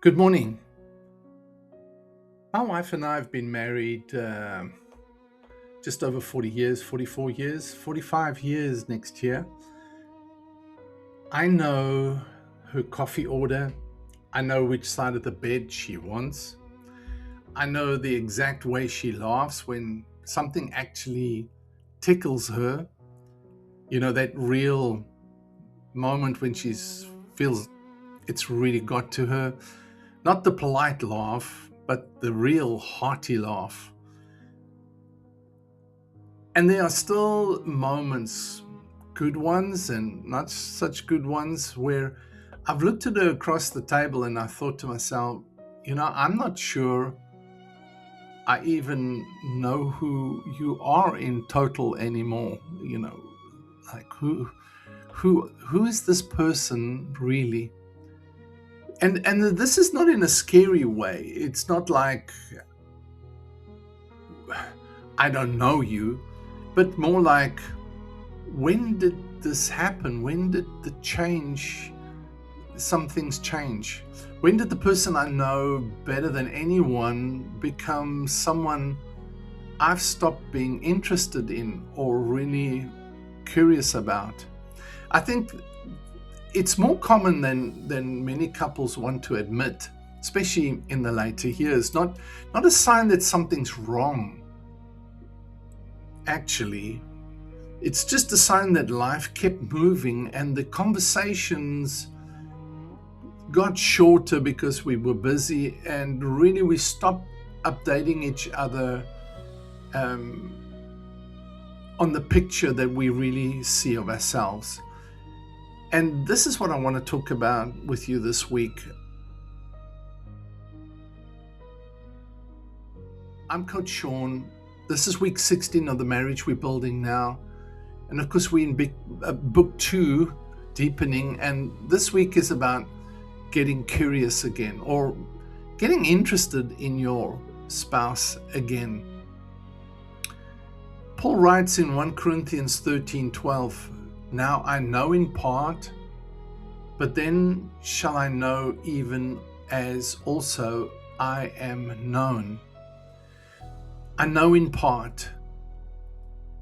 Good morning. My wife and I have been married just over 40 years, 44 years, 45 years next year. I know her coffee order. I know which side of the bed she wants. I know the exact way she laughs when something actually tickles her. You know, that real moment when she feels it's really got to her. Not the polite laugh, but the real hearty laugh. And there are still moments, good ones and not such good ones, where I've looked at her across the table and I thought to myself, I'm not sure I even know who you are in total anymore. Like who is this person really? And this is not in a scary way. It's not like I don't know you, but more like, when did this happen? When did some things change? When did the person I know better than anyone become someone I've stopped being interested in or really curious about? I think it's more common than many couples want to admit, especially in the later years. Not a sign that something's wrong, actually. It's just a sign that life kept moving and the conversations got shorter because we were busy, and really we stopped updating each other on the picture that we really see of ourselves. And this is what I want to talk about with you this week. I'm Coach Shaun. This is week 16 of the marriage we're building now. And of course, we're in book 2, deepening. And this week is about getting curious again, or getting interested in your spouse again. Paul writes in 1 Corinthians 13:12, "Now I know in part, but then shall I know even as also I am known." I know in part.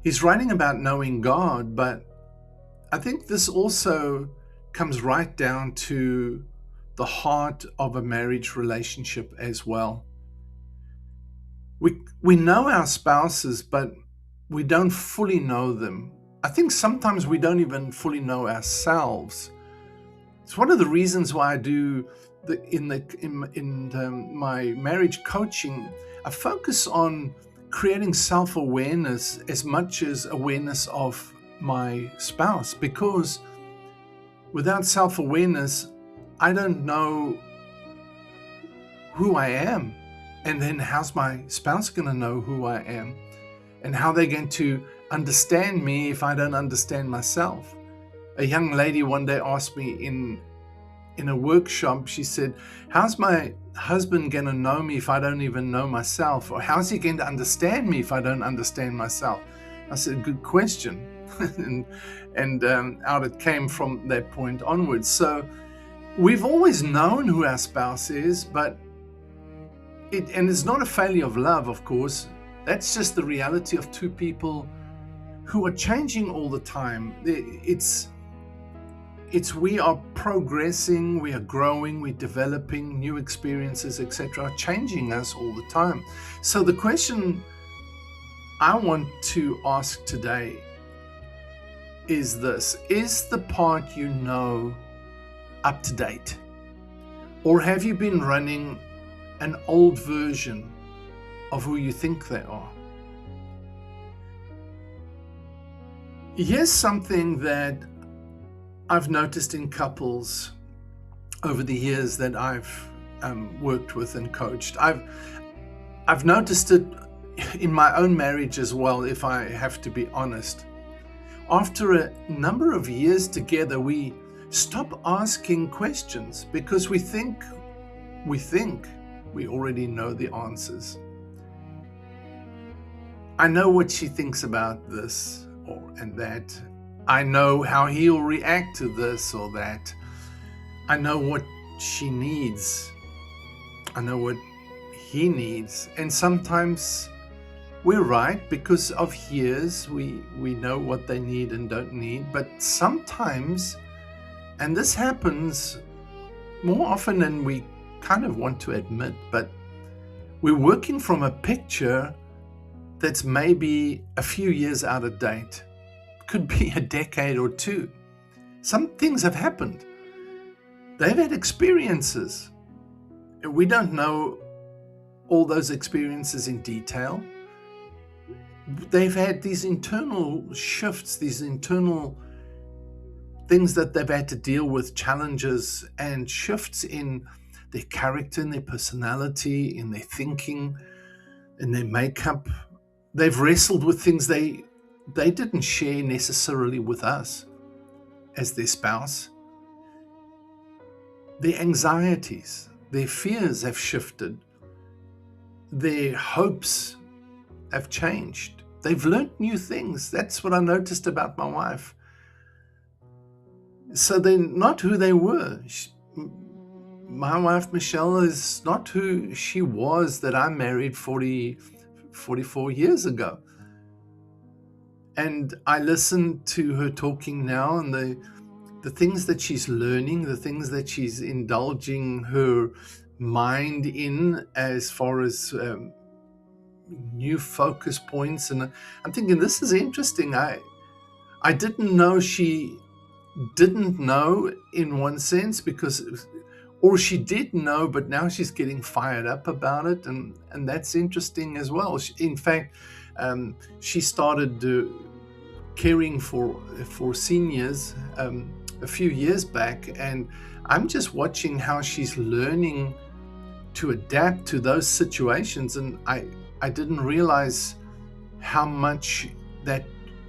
He's writing about knowing God, but I think this also comes right down to the heart of a marriage relationship as well. We know our spouses, but we don't fully know them. I think sometimes we don't even fully know ourselves. It's one of the reasons why I do my marriage coaching. I focus on creating self-awareness as much as awareness of my spouse, because without self-awareness, I don't know who I am. And then how's my spouse going to know who I am? And how they're going to understand me if I don't understand myself? A young lady one day asked me in a workshop, she said, "How's my husband going to know me if I don't even know myself? Or how's he going to understand me if I don't understand myself?" I said, "Good question." and out it came from that point onwards. So we've always known who our spouse is, but it's not a failure of love, of course. That's just the reality of two people who are changing all the time. We are progressing, we are growing, we're developing, new experiences, etc., are changing us all the time. So the question I want to ask today is this: is the part you know up to date? Or have you been running an old version of who you think they are? Here's something that I've noticed in couples over the years that I've worked with and coached. I've noticed it in my own marriage as well, if I have to be honest. After a number of years together, we stop asking questions because we think we already know the answers. I know what she thinks about this and that. I know how he'll react to this or that. I know what she needs. I know what he needs. And sometimes we're right because of years. We know what they need and don't need. But sometimes, and this happens more often than we kind of want to admit, but we're working from a picture that's maybe a few years out of date. Could be a decade or two. Some things have happened. They've had experiences. We don't know all those experiences in detail. They've had these internal shifts, these internal things that they've had to deal with, challenges and shifts in their character, in their personality, in their thinking, in their makeup. They've wrestled with things they didn't share necessarily with us as their spouse. Their anxieties, their fears have shifted. Their hopes have changed. They've learned new things. That's what I noticed about my wife. So they're not who they were. My wife, Michelle, is not who she was that I married 44 years ago. And I listen to her talking now, and the things that she's learning, the things that she's indulging her mind in as far as new focus points. And I'm thinking, this is interesting. I didn't know she didn't know in one sense, or she did know, but now she's getting fired up about it, and that's interesting as well. In fact, she started caring for seniors a few years back, and I'm just watching how she's learning to adapt to those situations, and I didn't realize how much that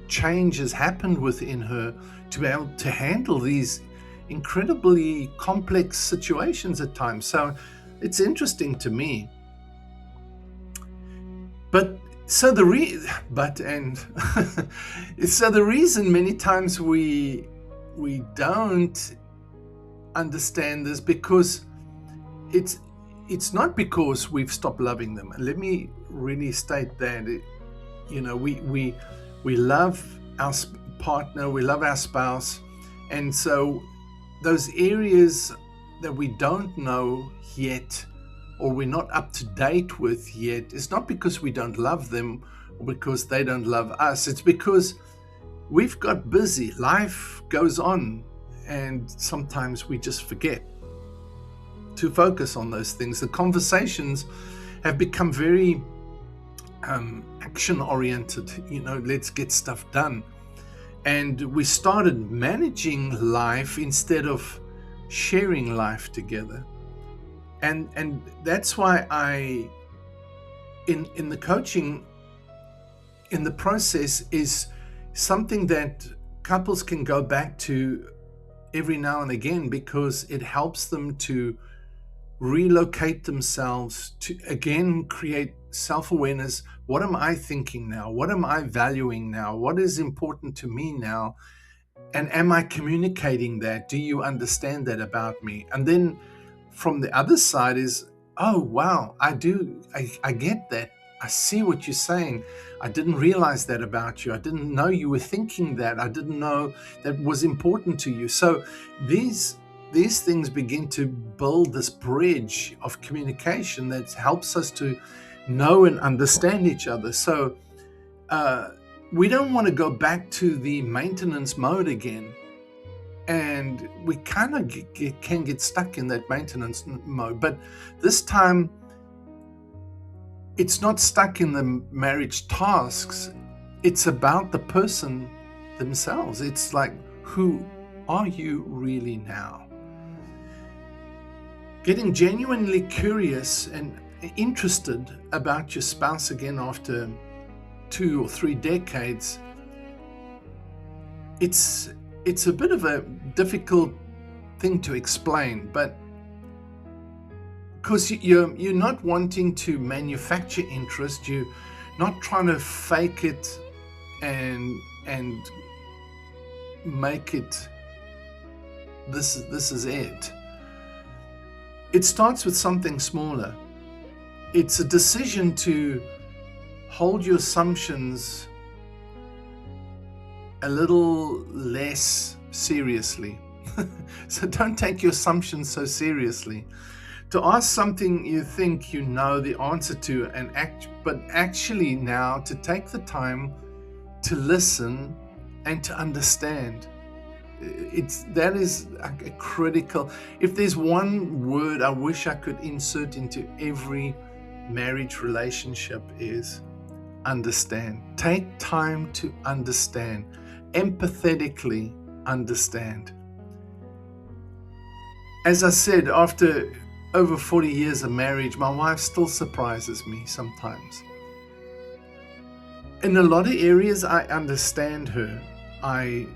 change has happened within her to be able to handle these incredibly complex situations at times. So it's interesting to me. So the reason many times we don't understand this, because it's not because we've stopped loving them. Let me really state that. We love our partner, we love our spouse, and so those areas that we don't know yet, or we're not up to date with yet, it's not because we don't love them or because they don't love us. It's because we've got busy. Life goes on, and sometimes we just forget to focus on those things. The conversations have become very action-oriented. Let's get stuff done. And we started managing life instead of sharing life together. And that's why in the coaching, in the process, is something that couples can go back to every now and again, because it helps them to relocate themselves, to again create self-awareness. What am I thinking now? What am I valuing now? What is important to me now? And am I communicating that? Do you understand that about me? And then from the other side is, oh, wow, I get that. I see what you're saying. I didn't realize that about you. I didn't know you were thinking that. I didn't know that was important to you. So these things begin to build this bridge of communication that helps us to know and understand each other. So we don't want to go back to the maintenance mode again. And we kind of can get stuck in that maintenance mode. But this time, it's not stuck in the marriage tasks. It's about the person themselves. It's like, who are you really now? Getting genuinely curious and interested about your spouse again after 2 or 3 decades. It's a bit of a difficult thing to explain, but because you're not wanting to manufacture interest, you're not trying to fake it and make it this is it. It starts with something smaller. It's a decision to hold your assumptions a little less seriously. So don't take your assumptions so seriously. To ask something you think you know the answer to, but actually now to take the time to listen and to understand. That is a critical. If there's one word I wish I could insert into every marriage relationship, is understand. Take time to understand, empathetically understand. As I said, after over 40 years of marriage, my wife still surprises me sometimes. In a lot of areas, I understand her. I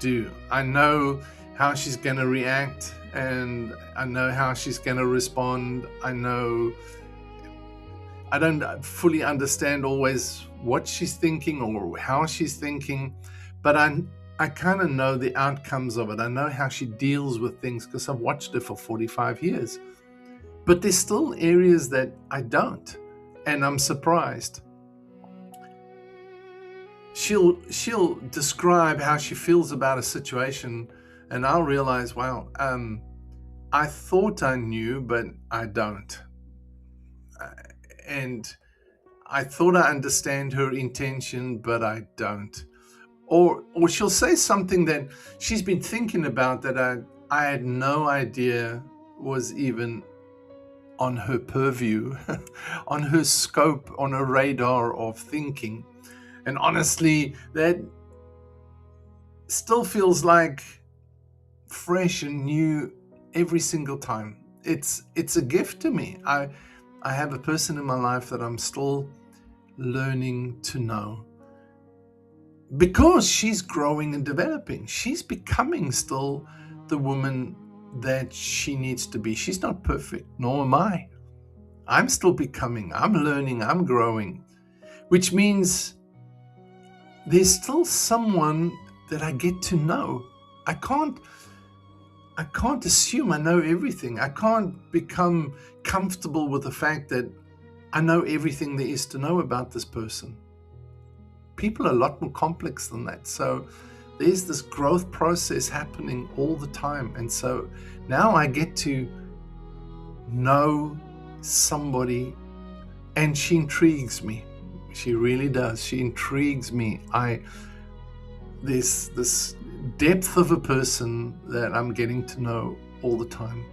do. I know how she's going to react, and I know how she's going to respond. I don't fully understand always what she's thinking or how she's thinking, but I kind of know the outcomes of it. I know how she deals with things because I've watched her for 45 years. But there's still areas that I don't, and I'm surprised. She'll describe how she feels about a situation, and I'll realize, wow, I thought I knew, but I don't. And I thought I understand her intention, but I don't. Or she'll say something that she's been thinking about that I had no idea was even on her purview, on her scope, on her radar of thinking. And honestly, that still feels like fresh and new every single time. It's a gift to me. I have a person in my life that I'm still learning to know, because she's growing and developing. She's becoming still the woman that she needs to be. She's not perfect, nor am I. I'm still becoming, I'm learning, I'm growing, which means there's still someone that I get to know. I can't assume I know everything. I can't become comfortable with the fact that I know everything there is to know about this person. People are a lot more complex than that. So there's this growth process happening all the time. And so now I get to know somebody, and she intrigues me. She really does. She intrigues me. There's this depth of a person that I'm getting to know all the time.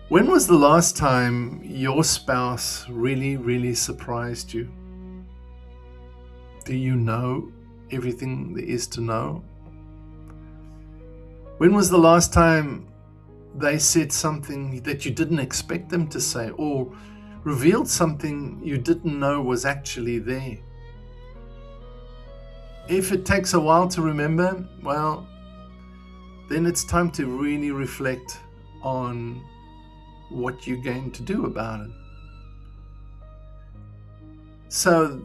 When was the last time your spouse really, really surprised you? Do you know everything there is to know? When was the last time they said something that you didn't expect them to say, or revealed something you didn't know was actually there? If it takes a while to remember, well, then it's time to really reflect on what you're going to do about it. So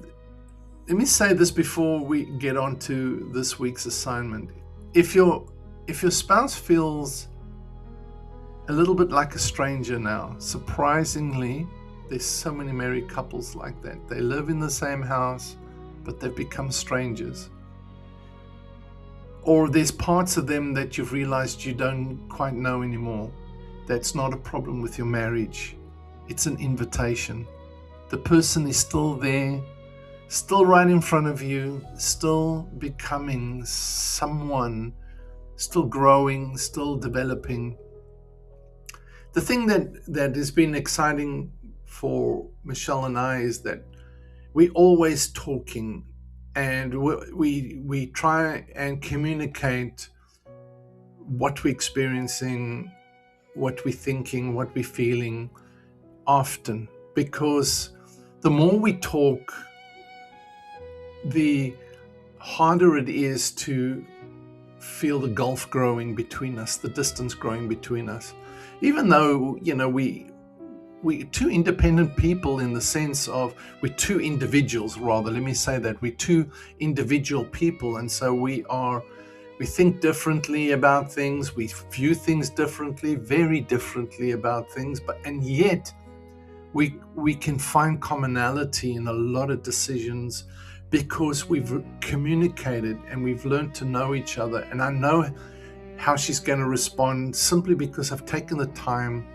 let me say this before we get on to this week's assignment. If your spouse feels a little bit like a stranger now, surprisingly, there's so many married couples like that. They live in the same house, but they've become strangers. Or there's parts of them that you've realized you don't quite know anymore. That's not a problem with your marriage. It's an invitation. The person is still there, still right in front of you, still becoming someone, still growing, still developing. The thing that has been exciting for Michelle and I is that we're always talking, and we try and communicate what we're experiencing, what we're thinking, what we're feeling often, because the more we talk, the harder it is to feel the gulf growing between us, the distance growing between us. Even though, we're two independent people, in the sense of we're two individuals, rather, let me say that. We're two individual people, and so we're We think differently about things. We view things differently, very differently about things. And yet we can find commonality in a lot of decisions because we've communicated and we've learned to know each other. And I know how she's going to respond simply because I've taken the time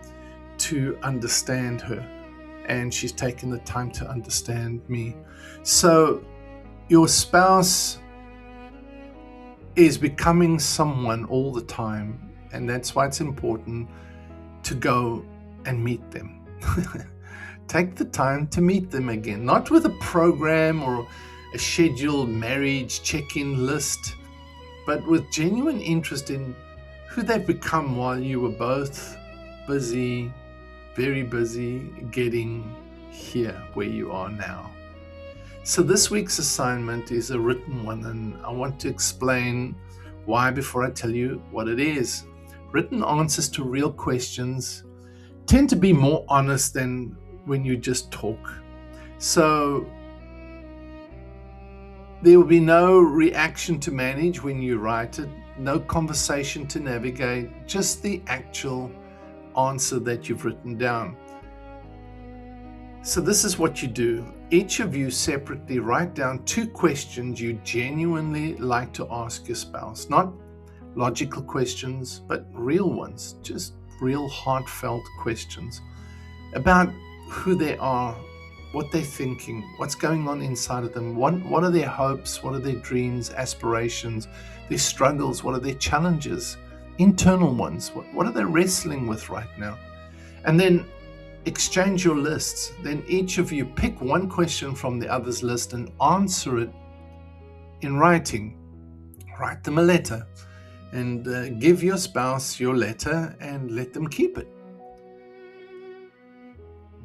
to understand her, and she's taken the time to understand me. So your spouse is becoming someone all the time, and that's why it's important to go and meet them. Take the time to meet them again, not with a program or a scheduled marriage check-in list, but with genuine interest in who they've become while you were both busy, very busy, getting here where you are now. So this week's assignment is a written one, and I want to explain why before I tell you what it is. Written answers to real questions tend to be more honest than when you just talk. So there will be no reaction to manage when you write it, no conversation to navigate, just the actual answer that you've written down. So this is what you do. Each of you separately write down 2 questions you genuinely like to ask your spouse. Not logical questions, but real ones, just real heartfelt questions about who they are, what they're thinking, what's going on inside of them, what are their hopes, what are their dreams, aspirations, their struggles, what are their challenges, internal ones, what are they wrestling with right now? And then exchange your lists. Then each of you pick one question from the other's list and answer it in writing. Write them a letter and give your spouse your letter and let them keep it.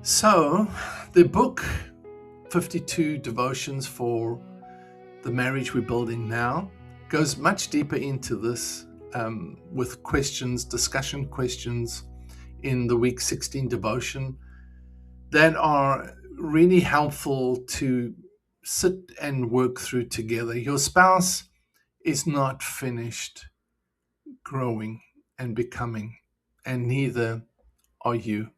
So the book 52 Devotions for the Marriage We're Building Now goes much deeper into this with questions, discussion questions in the week 16 devotion that are really helpful to sit and work through together. Your spouse is not finished growing and becoming, and neither are you.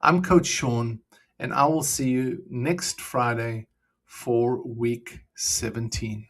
I'm Coach Shaun, and I will see you next Friday for week 17.